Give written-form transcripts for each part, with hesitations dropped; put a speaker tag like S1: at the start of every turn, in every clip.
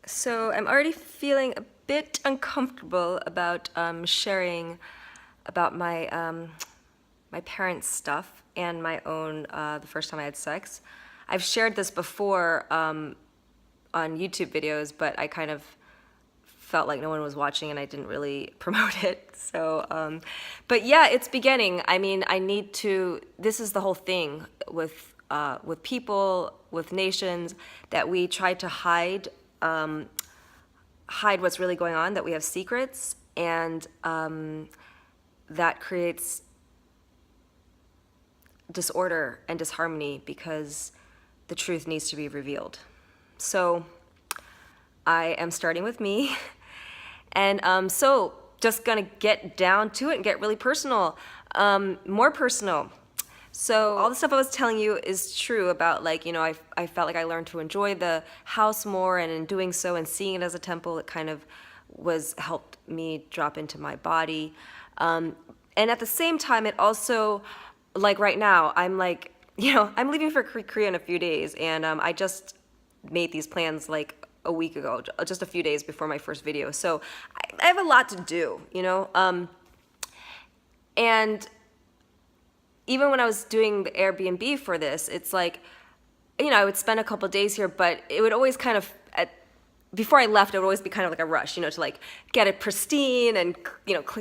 S1: So I'm already feeling a bit uncomfortable about sharing about my parents' stuff and my own the first time I had sex. I've shared this before on YouTube videos, but I kind of felt like no one was watching and I didn't really promote it. So, but yeah, it's beginning. I mean, I need to. This is the whole thing with people, with nations, that we try to hide what's really going on, that we have secrets, and that creates disorder and disharmony because the truth needs to be revealed. So I am starting with me, and so just gonna get down to it and get really personal, more personal. So all the stuff I was telling you is true about, like, I felt like I learned to enjoy the house more, and in doing so and seeing it as a temple, it kind of helped me drop into my body. And at the same time, it also, like right now, I'm like, I'm leaving for Korea in a few days, and I just made these plans like a week ago, just a few days before my first video. So I have a lot to do, and even when I was doing the Airbnb for this, it's like, I would spend a couple days here, but it would always kind of, before I left, it would always be kind of like a rush, to like get it pristine and,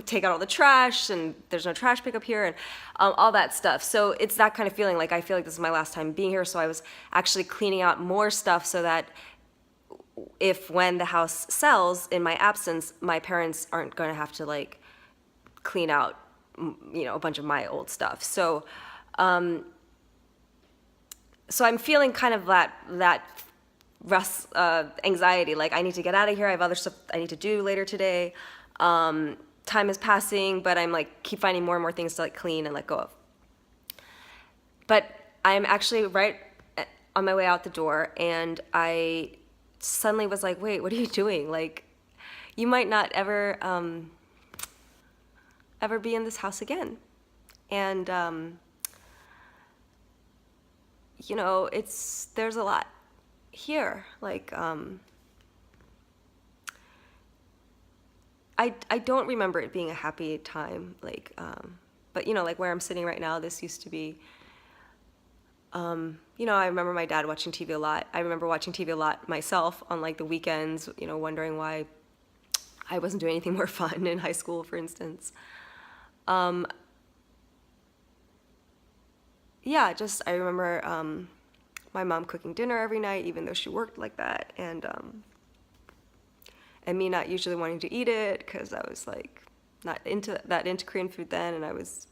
S1: take out all the trash, and there's no trash pickup here, and all that stuff. So it's that kind of feeling, like I feel like this is my last time being here, so I was actually cleaning out more stuff so that when the house sells in my absence, my parents aren't going to have to like clean out a bunch of my old stuff. So I'm feeling kind of that anxiety, like I need to get out of here. I have other stuff I need to do later today. Time is passing, but I'm like keep finding more and more things to like clean and let go of. But I'm actually right on my way out the door, and I suddenly was like, wait, what are you doing? Like, you might not ever be in this house again. And there's a lot here. Like I don't remember it being a happy time, like but like where I'm sitting right now, this used to be I remember my dad watching TV a lot. I remember watching TV a lot myself on like the weekends, wondering why I wasn't doing anything more fun in high school, for instance. Just I remember my mom cooking dinner every night, even though she worked like that, and me not usually wanting to eat it because I was like not into Korean food then, and I was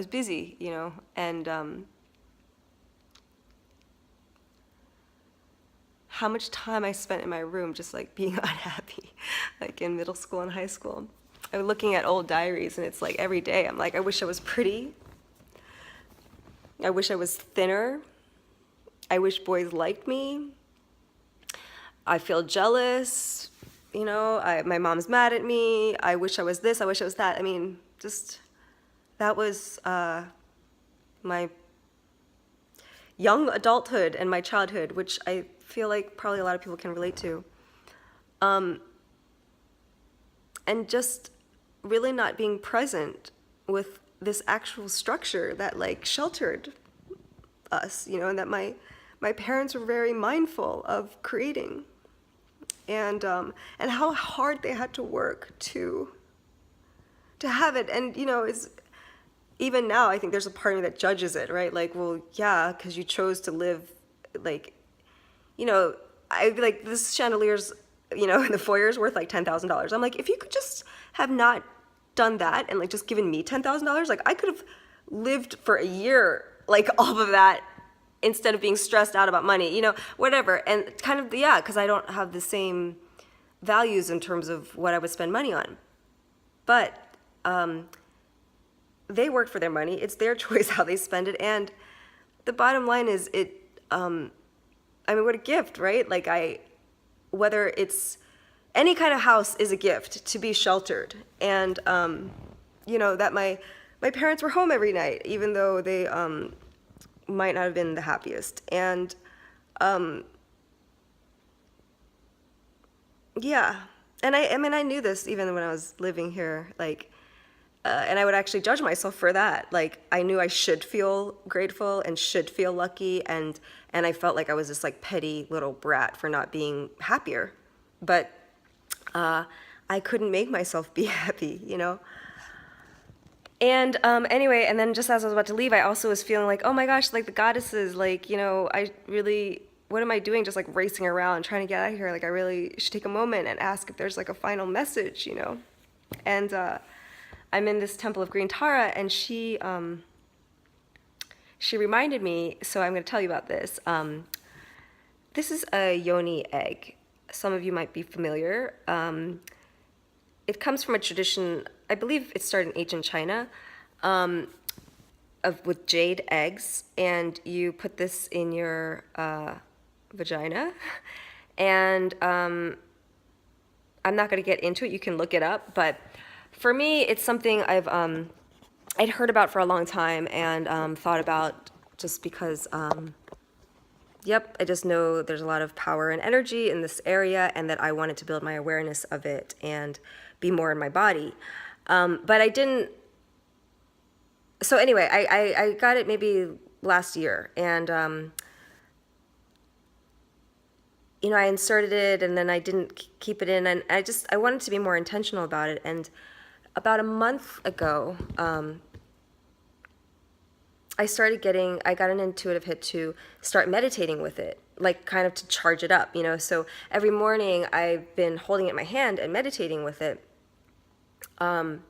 S1: busy, and how much time I spent in my room just like being unhappy, like in middle school and high school. I was looking at old diaries, and it's like every day I'm like, I wish I was pretty. I wish I was thinner. I wish boys liked me. I feel jealous. My mom's mad at me. I wish I was this. I wish I was that. I mean, just that was my young adulthood and my childhood, which I feel like probably a lot of people can relate to. And just really not being present with this actual structure that like sheltered us, and that my parents were very mindful of creating, and how hard they had to work to have it. And is even now I think there's a part of me that judges it, right? Like, well, yeah, because you chose to live, like, I'd be like, this chandelier's in the foyer is worth like $10,000. I'm like, if you could just have not done that and like just given me $10,000, like I could have lived for a year like off of that instead of being stressed out about money, whatever. And kind of, yeah, because I don't have the same values in terms of what I would spend money on. But they work for their money. It's their choice how they spend it. And the bottom line is what a gift, right? Like whether it's any kind of house is a gift to be sheltered. And, that my parents were home every night, even though they might not have been the happiest. And Yeah. And I mean, I knew this even when I was living here, like, and I would actually judge myself for that. Like, I knew I should feel grateful and should feel lucky, and I felt like I was this like petty little brat for not being happier. But I couldn't make myself be happy, you know? And anyway, and then just as I was about to leave, I also was feeling like, oh my gosh, like the goddesses, like, you know, I really, what am I doing just like racing around trying to get out of here? Like, I really should take a moment and ask if there's like a final message, you know? And I'm in this temple of green Tara, and she reminded me, so I'm going to tell you about this. This is a yoni egg. Some of you might be familiar. It comes from a tradition, I believe it started in ancient China, with jade eggs, and you put this in your vagina. And I'm not going to get into it. You can look it up, but for me, it's something I'd heard about for a long time and thought about just because. Yep, I just know there's a lot of power and energy in this area, and that I wanted to build my awareness of it and be more in my body. But I didn't. So anyway, I got it maybe last year, and you know, I inserted it, and then I didn't keep it in, and I wanted to be more intentional about it. And about a month ago, I got an intuitive hit to start meditating with it, like kind of to charge it up, you know. So every morning I've been holding it in my hand and meditating with it. And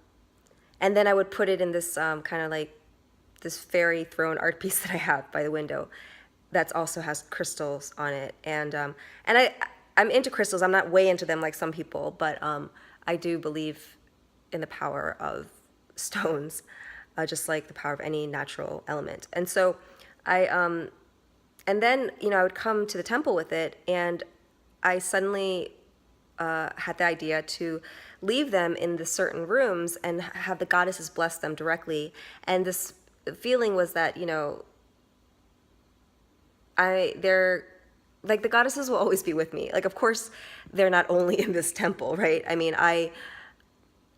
S1: then I would put it in this kind of like this fairy throne art piece that I have by the window that also has crystals on it. And I'm into crystals. I'm not way into them like some people, but I do believe in the power of stones. Just like the power of any natural element. And so and then, you know, I would come to the temple with it, and I suddenly had the idea to leave them in the certain rooms and have the goddesses bless them directly. And this feeling was that, you know, they're, like, the goddesses will always be with me. Like, of course, they're not only in this temple, right? I mean,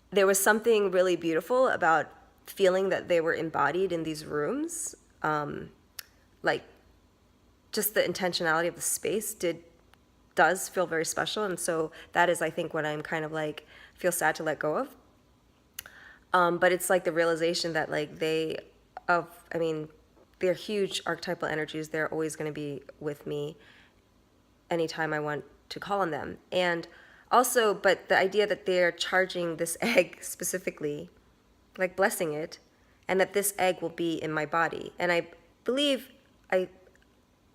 S1: there was something really beautiful about feeling that they were embodied in these rooms. Like, just the intentionality of the space does feel very special. And so that is, I think, what I'm kind of like, feel sad to let go of. But it's like the realization that like they're huge archetypal energies. They're always going to be with me anytime I want to call on them. And also, but the idea that they're charging this egg specifically, like blessing it, and that this egg will be in my body. And I believe, I'm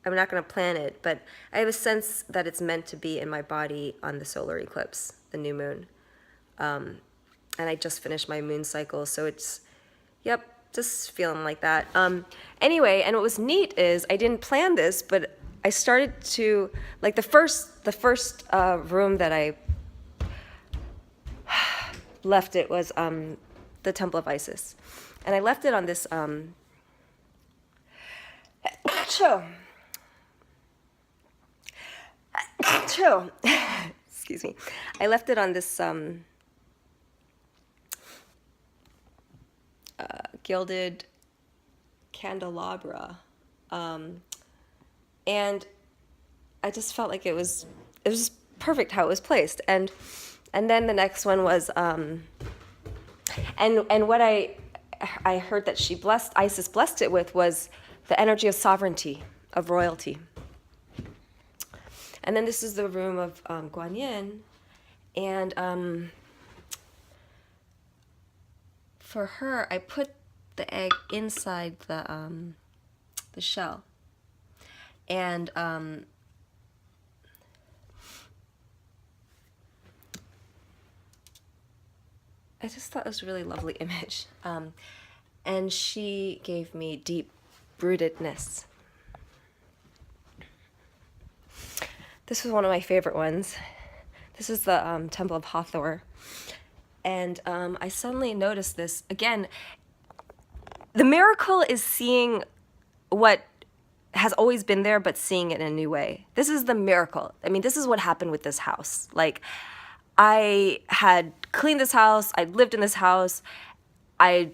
S1: not going to plan it, but I have a sense that it's meant to be in my body on the solar eclipse, the new moon. And I just finished my moon cycle, so it's, yep, just feeling like that. Anyway, and what was neat is I didn't plan this, but I started to, like the first room that I left it was the Temple of Isis. And I left it on this, excuse me. I left it on this gilded candelabra. And I just felt like it was just perfect how it was placed. And then the next one was, and what I heard that Isis blessed it with was the energy of sovereignty, of royalty. And then this is the room of Quan Yin, and for her, I put the egg inside the shell, and I just thought it was a really lovely image. And she gave me deep rootedness. This was one of my favorite ones. This is the Temple of Hathor. And I suddenly noticed this. Again, the miracle is seeing what
S2: has always been there, but seeing it in a new way. This is the miracle. I mean, this is what happened with this house. Like, I had cleaned this house, I'd lived in this house, I,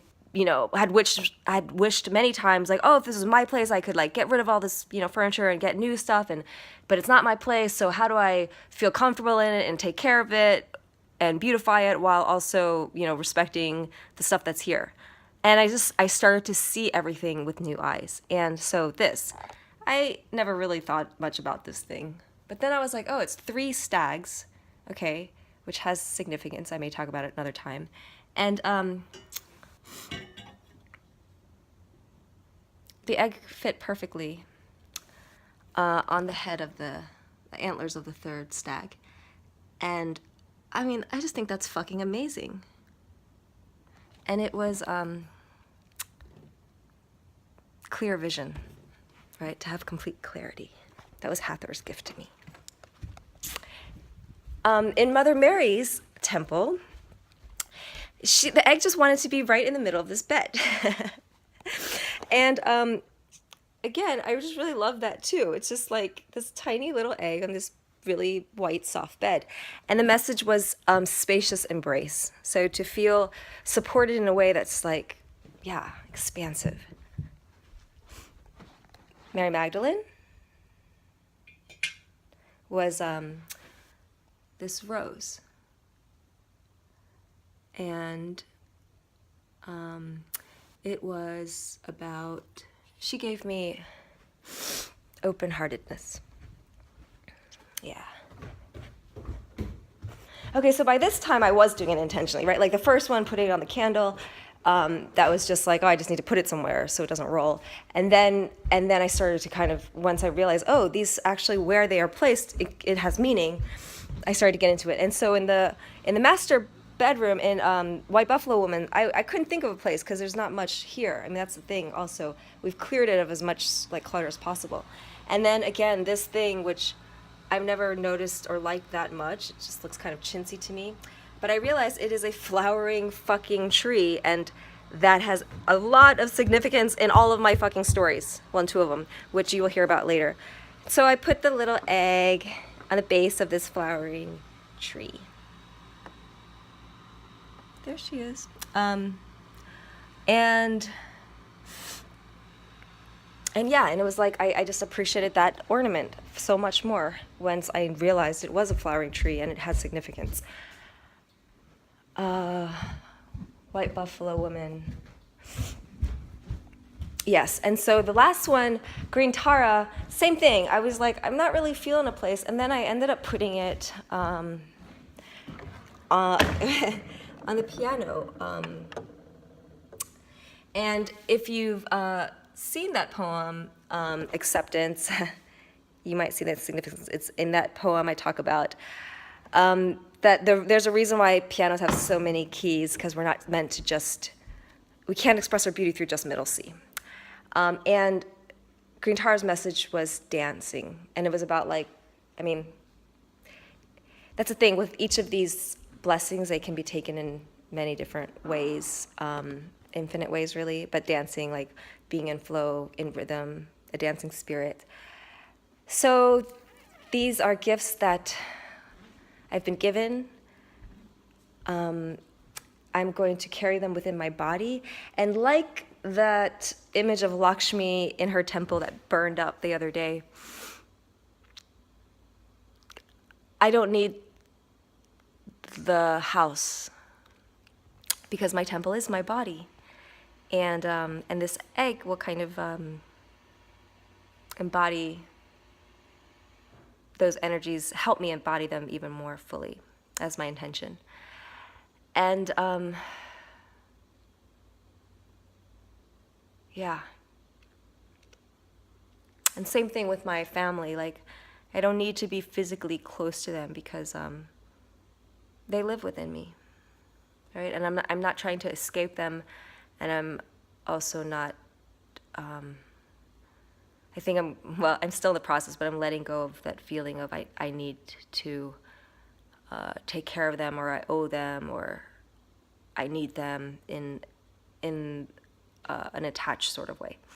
S2: had wished many times, like, oh, if this was my place, I could like get rid of all this, furniture and get new stuff, but it's not my place, so how do I feel comfortable in it and take care of it and beautify it while also, respecting the stuff that's here? And I started to see everything with new eyes. And so I never really thought much about this thing. But then I was like, oh, it's 3 stags, okay, which has significance. I may talk about it another time. And the egg fit perfectly on the head of the antlers of the 3rd stag. And I mean, I just think that's fucking amazing. And it was clear vision, right? To have complete clarity. That was Hathor's gift to me. In Mother Mary's temple, the egg just wanted to be right in the middle of this bed. And again, I just really love that too. It's just like this tiny little egg on this really white, soft bed. And the message was spacious embrace. So to feel supported in a way that's like, yeah, expansive. Mary Magdalene was this rose. And it was about, she gave me open-heartedness. Yeah. Okay, so by this time I was doing it intentionally, right? Like the first one, putting it on the candle, that was just like, oh, I just need to put it somewhere so it doesn't roll. And then I started to kind of, once I realized, oh, these actually, where they are placed, it has meaning, I started to get into it. And so in the master bedroom in White Buffalo Woman, I couldn't think of a place because there's not much here. I mean, that's the thing also. We've cleared it of as much like clutter as possible. And then again, this thing, which I've never noticed or liked that much, it just looks kind of chintzy to me. But I realized it is a flowering fucking tree, and that has a lot of significance in all of my fucking stories. Well, 2 of them, which you will hear about later. So I put the little egg on the base of this flowering tree. There she is. And yeah, and it was like, I just appreciated that ornament so much more once I realized it was a flowering tree and it had significance. White Buffalo Woman. Yes, and so the last one, Green Tara, same thing. I was like, I'm not really feeling a place, and then I ended up putting it on the piano. And if you've seen that poem, Acceptance, you might see that significance. It's in that poem I talk about that there's a reason why pianos have so many keys, because we're not meant to we can't express our beauty through just middle C. And Green Tara's message was dancing, and it was about like, I mean, that's the thing with each of these blessings, they can be taken in many different ways, infinite ways really, but dancing, like being in flow, in rhythm, a dancing spirit. So these are gifts that I've been given. I'm going to carry them within my body, and like that image of Lakshmi in her temple that burned up the other day, I don't need the house because my temple is my body, and this egg will kind of embody those energies, help me embody them even more fully as my intention. And yeah. And same thing with my family. Like, I don't need to be physically close to them because they live within me, right? And I'm not trying to escape them, and I'm also not. I think I'm still in the process, but I'm letting go of that feeling of I need to take care of them, or I owe them, or I need them in an attached sort of way.